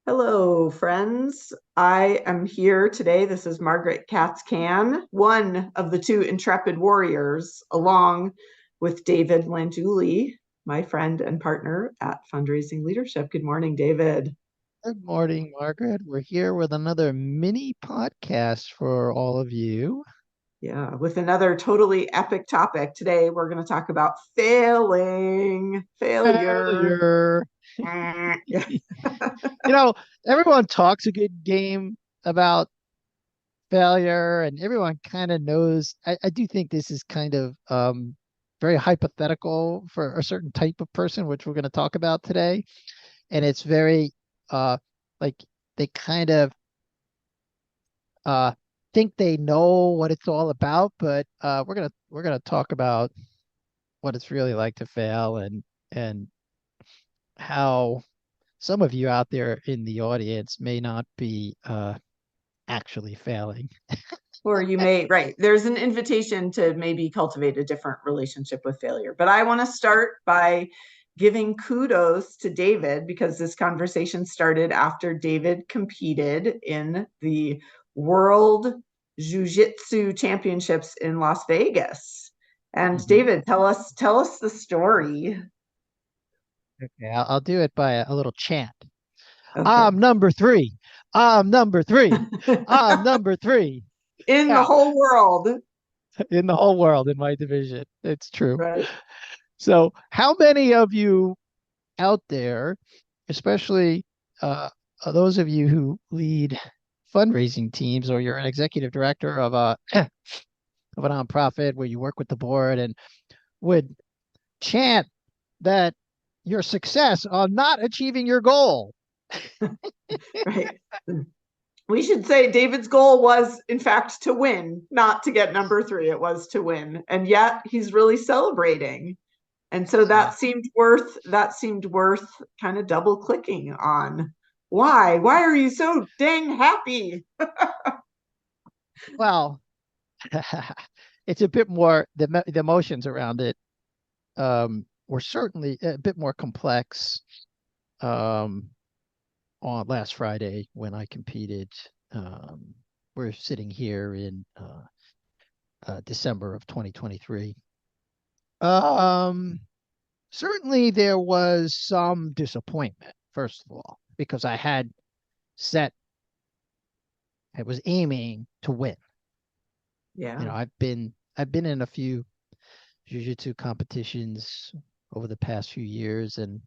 Hello, friends. I am here today. This is Margaret Katz-Can, one of the two intrepid warriors, along with David Landuli, my friend and partner at Fundraising Leadership. Good morning, David. Good morning, Margaret. We're here with another mini podcast for all of you. Yeah, with another totally epic topic. Today, we're going to talk about failing, failure. Failure. Yeah. You know, everyone talks a good game about failure, and everyone kind of knows. I do think this is kind of very hypothetical for a certain type of person, which we're going to talk about today. And it's very uh like they kind of uh think they know what it's all about, but we're gonna talk about what it's really like to fail and how some of you out there in the audience may not be actually failing. Or you may, right, there's an invitation to maybe cultivate a different relationship with failure. But I want to start by giving kudos to David because this conversation started after David competed in the World Jiu-Jitsu Championships in Las Vegas. And Mhm. David, tell us the story. Okay, I'll do it by a little chant. Okay. I'm number three. I'm number three. I'm number three. In the Yeah, whole world, in the whole world in my division. It's true. right? So, how many of you out there, especially uh, those of you who lead fundraising teams or you're an executive director of a of a nonprofit where you work with the board and would chant that your success on not achieving your goal. Right. We should say David's goal was, in fact, to win, not to get number three. It was to win. And yet he's really celebrating. And so So, that seemed worth kind of double clicking on. Why? Why are you so dang happy? well, it's a bit more the emotions around it were certainly a bit more complex um, on last Friday when I competed. Um, we're sitting here in December of 2023. Um, Certainly there was some disappointment, first of all, because set, I was aiming to win. You Yeah. know, I've been in a few jiu-jitsu competitions over the past few years, and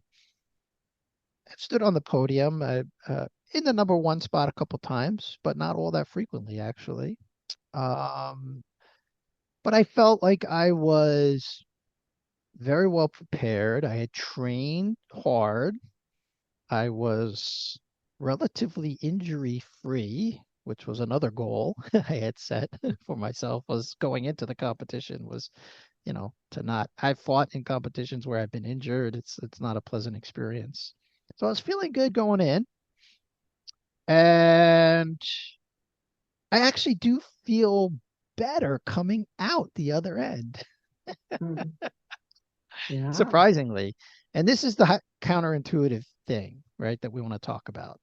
I've stood on the podium in the number one spot a couple times, but not all that frequently, actually. Um, but I felt like I was very well prepared. I had trained hard. I was relatively injury free, which was another goal I had set for myself was going into the competition was, to not I've fought in competitions where I've been injured. It's not a pleasant experience. So I was feeling good going in. And I actually do feel better coming out the other end, Mm. Yeah. surprisingly. And this is the counterintuitive thing, right, that we want to talk about.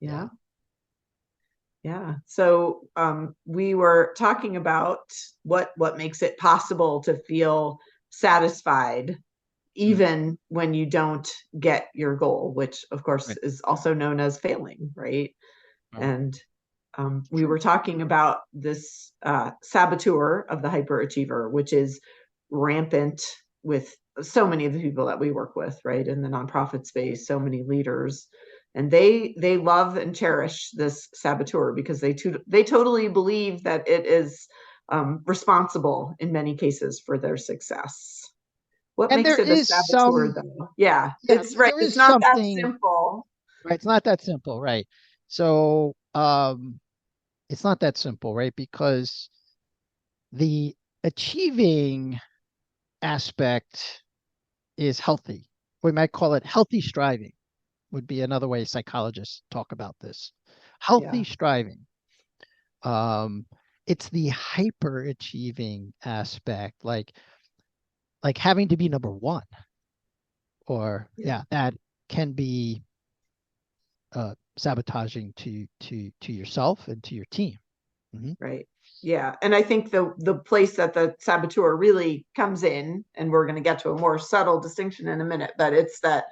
Yeah. Yeah. Yeah. So we were talking about what makes it possible to feel satisfied Mm, even when you don't get your goal, which of course right. is also known as failing, right? Right. And we True. were talking about this saboteur of the hyperachiever, which is rampant with so many of the people that we work with, right, in the nonprofit space, so many leaders, and they love and cherish this saboteur because they totally believe that it is responsible in many cases for their success. What And makes there it a is saboteur, some, though? Yeah, yeah, it's right. there It's is not that something, simple. right? It's not that simple, right? So, it's not that simple, right? Because the achieving aspect is healthy. We might call it healthy striving, would be another way psychologists talk about this. Healthy Yeah. striving. Um, it's the hyper achieving aspect, like having to be number one, or Yeah. yeah, that can be sabotaging to yourself and to your team. Hmm. Right. Yeah. And I think the place that the saboteur really comes in, and we're going to get to a more subtle distinction in a minute, but it's that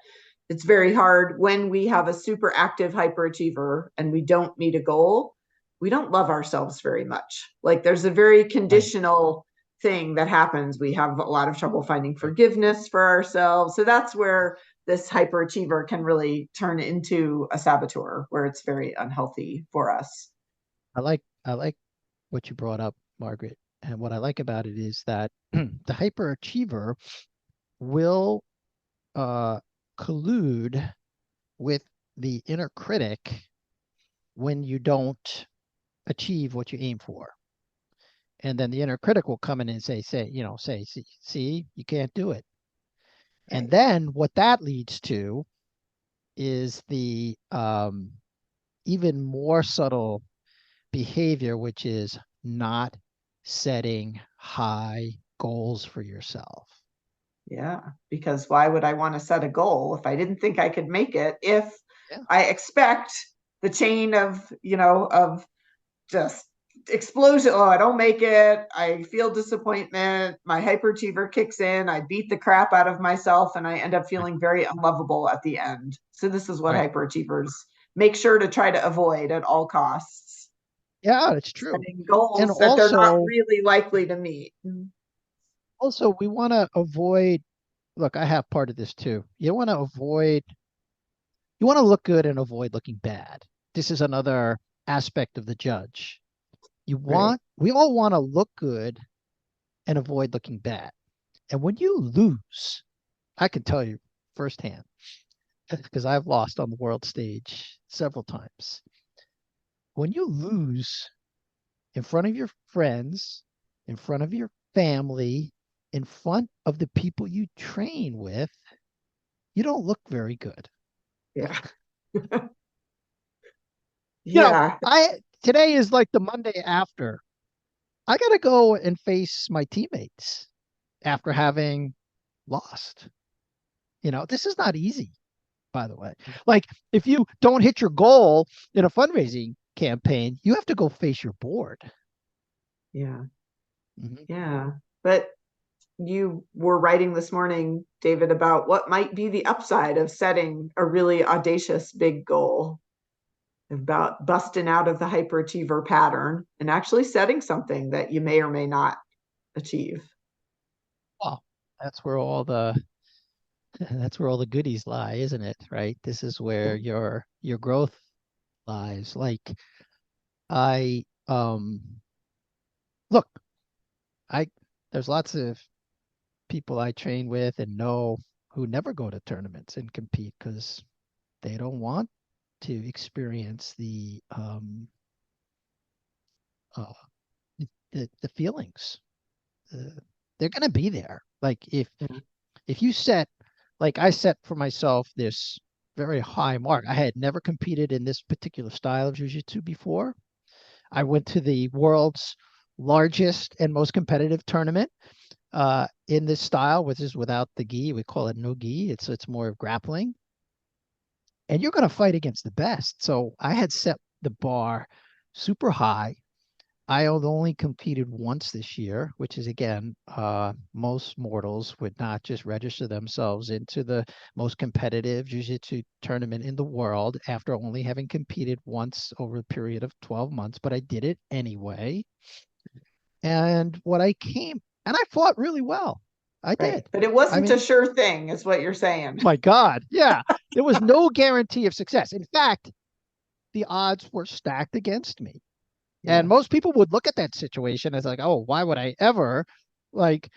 it's very hard when we have a super active hyperachiever and we don't meet a goal, we don't love ourselves very much. Like there's a very Right, conditional thing that happens. We have a lot of trouble finding right. forgiveness for ourselves. So that's where this hyperachiever can really turn into a saboteur, where it's very unhealthy for us. I like what you brought up, Margaret. And what I like about it is that the hyperachiever will uh, collude with the inner critic when you don't achieve what you aim for. And then the inner critic will come in and see, you can't do it. And Right. then what that leads to is the even more subtle behavior, which is not setting high goals for yourself. Yeah, because why would I want to set a goal if I didn't think I could make it? If Yeah, I expect the chain of, of just explosion. Oh, I don't make it. I feel disappointment. My hyperachiever kicks in. I beat the crap out of myself and I end up right, feeling very unlovable at the end. So, this is what right. hyperachievers make sure to try to avoid at all costs, Yeah, it's true. setting And goals that they're not really likely to meet. also we want to avoid, look, I have part of this too. You want to look good and avoid looking bad. This is another aspect of the judge. Right. We all want to look good and avoid looking bad. And when you lose, I can tell you firsthand, because I've lost on the world stage several times. When you lose in front of your friends, in front of your family, in front of the people you train with, you don't look very good. Yeah. You know, Yeah. I today is like the Monday after. I got to go and face my teammates after having lost. This is not easy, by the way. Like, if you don't hit your goal in a fundraising campaign, you have to go face your board. Yeah. Mhm. Yeah. But you were writing this morning, David, about what might be the upside of setting a really audacious big goal, about busting out of the hyperachiever pattern and actually setting something that you may or may not achieve. Well, that's where all the that's where all the goodies lie, isn't it? Right? This is where your growth lies. Like I look, I there's lots of people I train with and know who never go to tournaments and compete because they don't want to experience uh, the feelings. Uh, they're going to be there. Like Yeah. if you set, like I set for myself this very high mark. I had never competed in this particular style of jiu-jitsu before. I went to the world's largest and most competitive tournament in this style, which is without the gi. We call it no gi. It's more of grappling, and you're going to fight against the best. So I had set the bar super high. I only competed once this year, which is again, most mortals would not just register themselves into the most competitive jiu-jitsu tournament in the world after only having competed once over a period of 12 months, but I did it anyway. And I fought really well. I Right. did. But it I wasn't a mean, sure thing, is what you're saying. my God, yeah, there was no guarantee of success. In fact, the odds were stacked against me. And Yeah. most people would look at that situation as like, oh, why would I ever like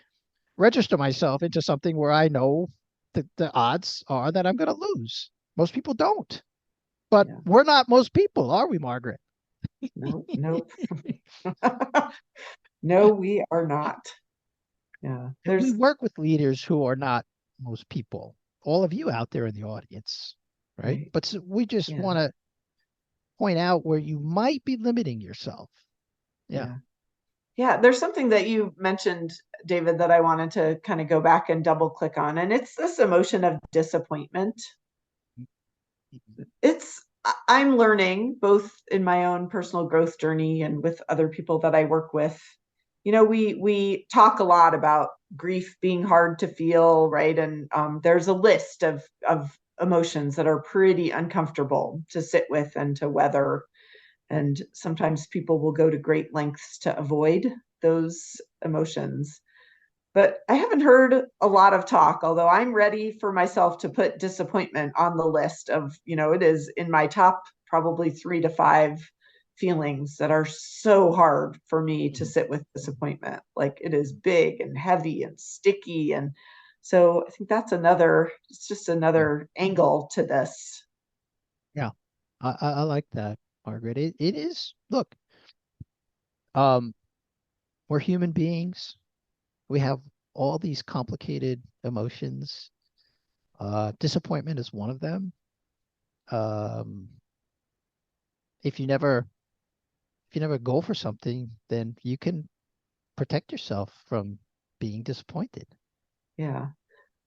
register myself into something where I know that the odds are that I'm going to lose? Most people don't. But Yeah. we're not most people, are we, Margaret? No, nope. No, we are not. Yeah. And we There's, work with leaders who are not most people, all of you out there in the audience, right? right. But we just Yeah. want to point out where you might be limiting yourself. Yeah. Yeah. Yeah, there's something that you mentioned, David, that I wanted to kind of go back and double click on, and it's this emotion of disappointment. Mhm. It's I'm learning both in my own personal growth journey and with other people that I work with. We talk a lot about grief being hard to feel, right? And there's a list of emotions that are pretty uncomfortable to sit with and to weather. And sometimes people will go to great lengths to avoid those emotions. But I haven't heard a lot of talk, although I'm ready for myself to put disappointment on the list of, it is in my top probably 3 to 5 feelings that are so hard for me to Mhm. sit with disappointment. Like it is big and heavy and sticky. And so I think it's just Yeah. another angle to this. Yeah. I like that, Margaret. It is, look, um, we're human beings. We have all these complicated emotions. Disappointment is one of them. Um, if you never if you never go for something, then you can protect yourself from being disappointed, Yeah.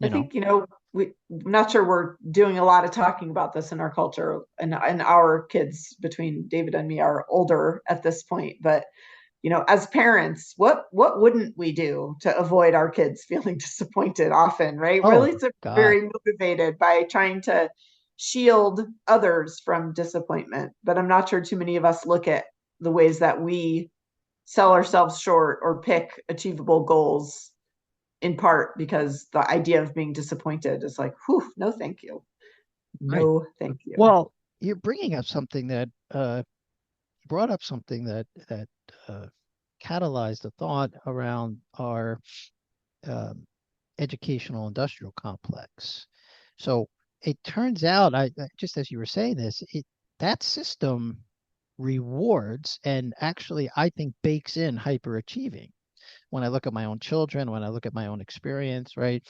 I you know. think, I'm not sure we're doing a lot of talking about this in our culture, and our kids between David and me are older at this point, but as parents, what wouldn't we do to avoid our kids feeling disappointed often, right? We're at Oh least God. very motivated by trying to shield others from disappointment. But I'm not sure too many of us look at the ways that we sell ourselves short or pick achievable goals in part because the idea of being disappointed is like, whew, no, thank you. Right. No, thank you. Well, you're bringing up something that you brought up something that uh, catalyzed a thought around our um, educational industrial complex. So it turns out, just as you were saying this, that system rewards and actually I think bakes in hyperachieving. When I look at my own children, when I look at my own experience, right?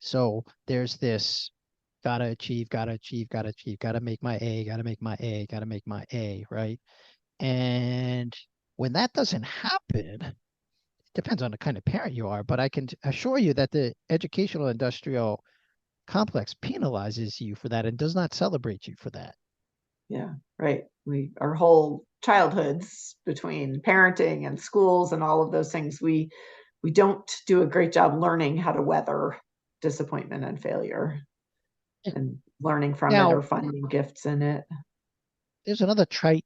So there's this gotta achieve, gotta achieve, gotta achieve, gotta make my A, gotta make my A, gotta make my A, right? And when that doesn't happen, depends on the kind of parent you are, but I can assure you that the educational industrial complex penalizes you for that and does not celebrate you for that. Yeah, right. Our whole childhoods between parenting and schools and all of those things, we don't do a great job learning how to weather disappointment and failure and learning from it Now, or finding gifts in it. there's another trite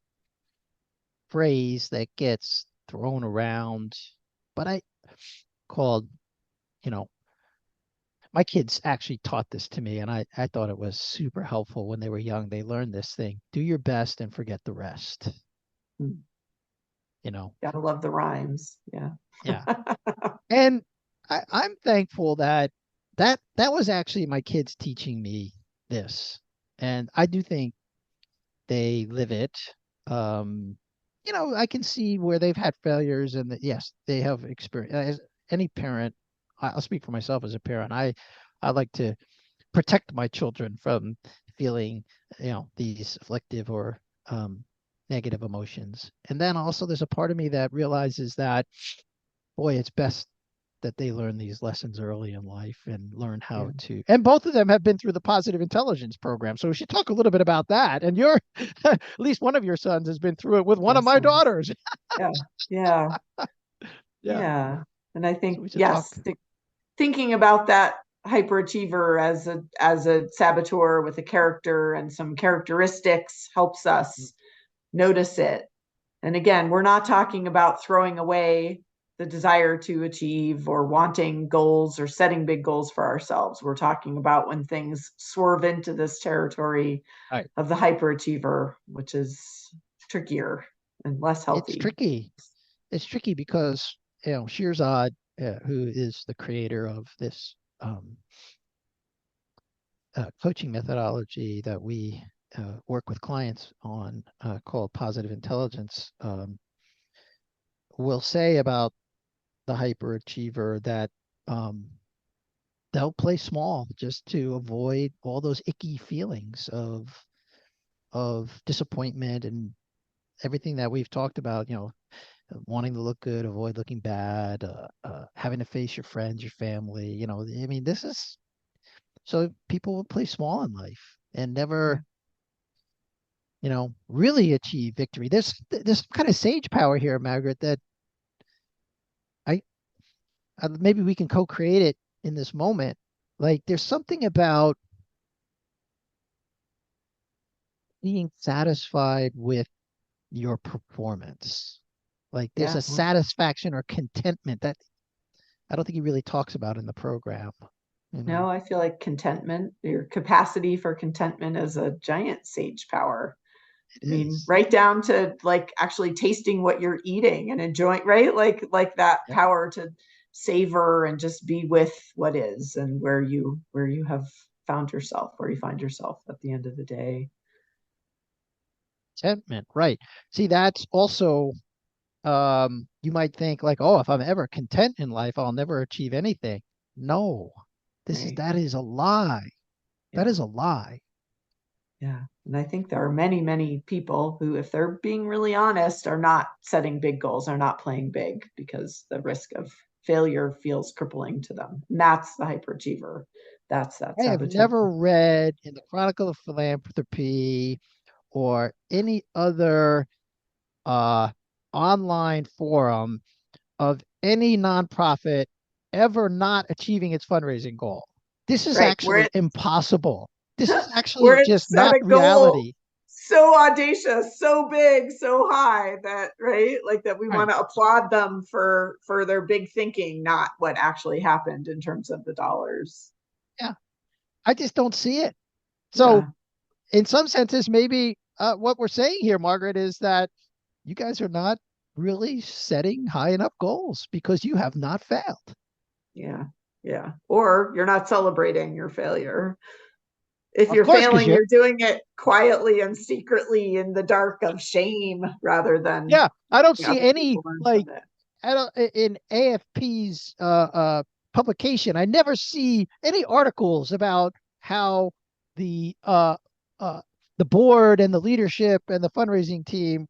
phrase that gets thrown around, but I called, you know, my kids actually taught this to me, and I thought it was super helpful when they were young. They learned this thing: do your best and forget the rest. Mm, You know, gotta love the rhymes. Yeah. yeah. And I'm thankful that that was actually my kids teaching me this, and I do think they live it. Um, I can see where they've had failures, and that yes, they have experience. As any parent, I'll speak for myself as a parent. I like to protect my children from feeling, these afflictive or negative emotions. And then also, there's a part of me that realizes that, boy, it's best that they learn these lessons early in life and learn Yeah. how to. And both of them have been through the positive intelligence program. So we should talk a little bit about that. And at least one of your sons has been through it with one of my Awesome. daughters. Yeah. Yeah. Yeah. Yeah. And I So think, we should talk. yes, thinking about that hyperachiever as a saboteur with a character and some characteristics helps us notice it. And again, we're not talking about throwing away the desire to achieve or wanting goals or setting big goals for ourselves. We're talking about when things swerve into this territory All right. of the hyperachiever, which is trickier and less It's healthy. tricky. It's tricky because, Shirzad, who is the creator of this coaching methodology that we work with clients on, called positive intelligence, will say about the hyperachiever that um, they'll play small just to avoid all those icky feelings of disappointment and everything that we've talked about. Wanting to look good, avoid looking bad, having to face your friends, your family. I mean, this is so people will play small in life and Yeah. never, really achieve victory. There's some kind of sage power here, Margaret, that I maybe we can co-create it in this moment. Like there's something about being satisfied with your performance. Like there's Yeah. a satisfaction or contentment that I don't think he really talks about in the program, you No, know. I feel like contentment, your capacity for contentment is a giant sage power. It I mean, is. right down to like actually tasting what you're eating and enjoying, right? Like that Yep. power to savor and just be with what is and where you have found yourself, where you find yourself at the end of the day. Contentment, right. See, that's also you might think like, oh, if I'm ever content in life, I'll never achieve anything. No, Right. that is a lie. That Yeah. is a lie. Yeah. And I think there are many, many people who, if they're being really honest, are not setting big goals, are not playing big because the risk of failure feels crippling to them. And that's the hyperachiever. That's that I have saboteur. never read in the Chronicle of Philanthropy or any other uh, online forum of any nonprofit ever not achieving its fundraising goal. This is Right. actually impossible. This is Where actually it just set not a goal reality. so audacious, so big, so high that right, like that we want Right. to applaud them for their big thinking, not what actually happened in terms of the dollars. Yeah. I just don't see it. So, Yeah. in some senses, maybe what we're saying here, Margaret, is that you guys are not really setting high enough goals because you have not failed. Yeah. Yeah. Or you're not celebrating your failure. If Of you're course, because failing, you're, you're doing it quietly and secretly in the dark of shame rather than yeah, I don't see other any people learn like from it. I don't in AFP's publication. I never see any articles about how the uh, uh, the board and the leadership and the fundraising team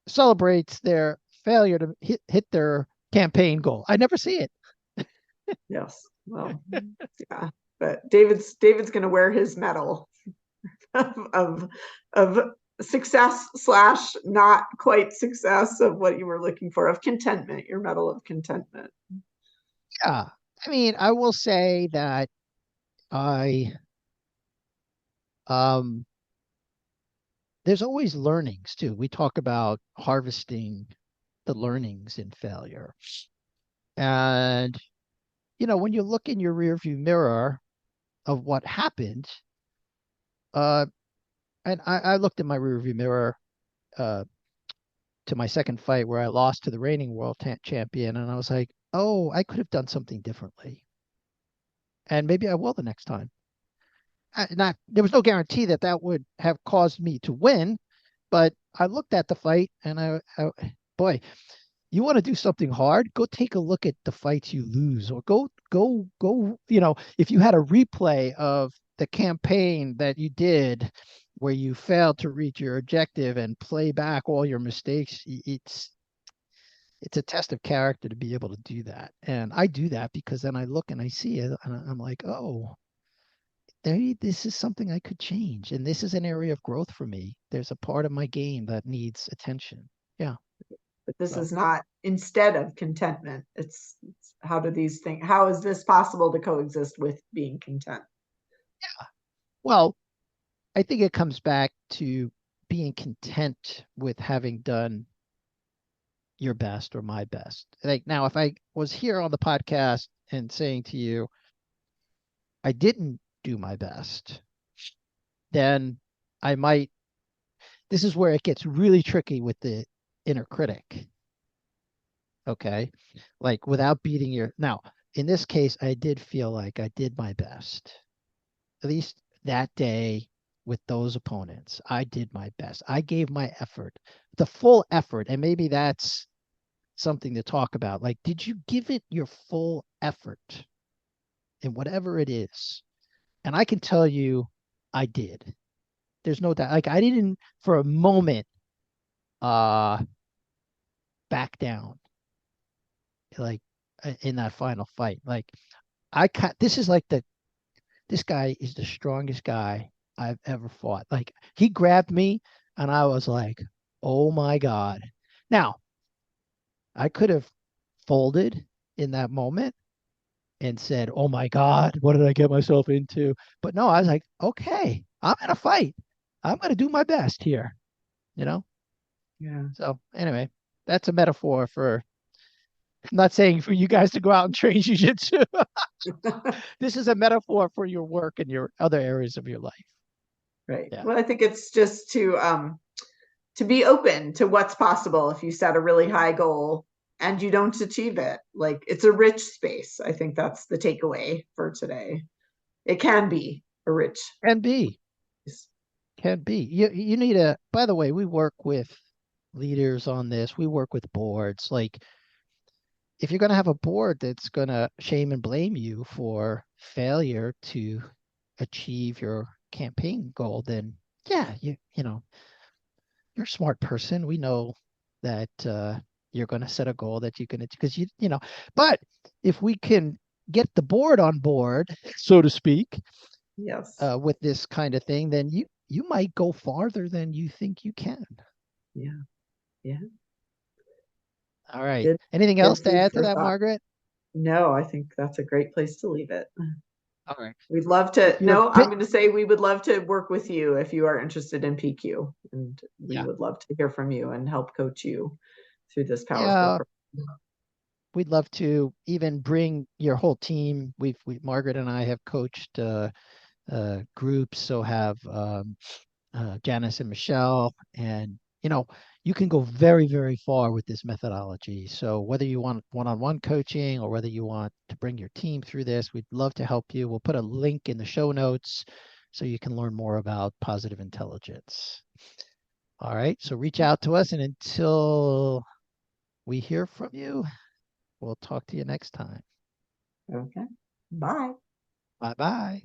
celebrates their failure to hit their campaign goal. I never see it. Yes. Well, yeah. But David's going to wear his medal of of success slash not quite success of what you were looking for, of contentment, your medal of contentment. Yeah, I mean, I will say that I um there's always learnings too. We talk about harvesting the learnings in failure. And when you look in your rearview mirror of what happened, uh, and I looked in my rearview mirror uh, to my second fight where I lost to the reigning world champion, and I was like, oh, I could have done something differently, and maybe I will the next time. Not there was no guarantee that that would have caused me to win, but I looked at the fight and boy, you want to do something hard, go take a look at the fights you lose, or go. If you had a replay of the campaign that you did where you failed to reach your objective and play back all your mistakes, it's a test of character to be able to do that. And I do that because then I look and I see it and I'm like, oh, this is something I could change. And this is an area of growth for me. There's a part of my game that needs attention. Yeah. But this So is not instead of contentment. It's how do these things, how is this possible to coexist with being content? well, I think it comes back to being content with having done your best or my best. Like now, if I was here on the podcast and saying to you, I didn't do my best, then I might, this is where it gets really tricky with the inner critic. Okay. Like without beating now, in this case, I did feel like I did my best. At least that day with those opponents, I did my best. I gave my effort, the full effort. And maybe that's something to talk about. Like, did you give it your full effort in whatever it is? And I can tell you, I did. There's no doubt. Like, I didn't for a moment uh back down, like in that final fight. Like, this is like this guy is the strongest guy I've ever fought. Like, he grabbed me. And I was like, oh my God. Now, I could have folded in that moment and said, oh my God, what did I get myself into? But no, I was like, okay, I'm going to fight. I'm going to do my best here, you know? Yeah. So, anyway, that's a metaphor for, I'm not saying for you guys to go out and train jujitsu. This is a metaphor for your work and your other areas of your life. Right. Yeah. Well, I think it's just to be open to what's possible if you set a really high goal and you don't achieve it. Like it's a rich space. I think that's the takeaway for today. It can be a rich Can be. space. Can be. You need a, by the way, we work with leaders on this. We work with boards. Like if you're going to have a board that's going to shame and blame you for failure to achieve your campaign goal, then yeah, you know, you're a smart person. We know that you're going to set a goal that you can, because you know, but if we can get the board on board, so to speak, Yes. with this kind of thing, then you might go farther than you think you can. Yeah. Yeah. All right. Good. Anything Good else to food add to for that, thought. Margaret? No, I think that's a great place to leave it. All right. We'd love to. If you're No, I'm bit, going to say we would love to work with you if you are interested in PQ, and we yeah, would love to hear from you and help coach you through this powerful yeah, program. we'd love to even bring your whole team. We Margaret and I have coached groups, so have Janice and Michelle, and you know, you can go very, very far with this methodology. So whether you want one-on-one coaching or whether you want to bring your team through this, we'd love to help you. We'll put a link in the show notes so you can learn more about positive intelligence. All right, so reach out to us, and until we hear from you, we'll talk to you next time. Okay. Bye. Bye bye.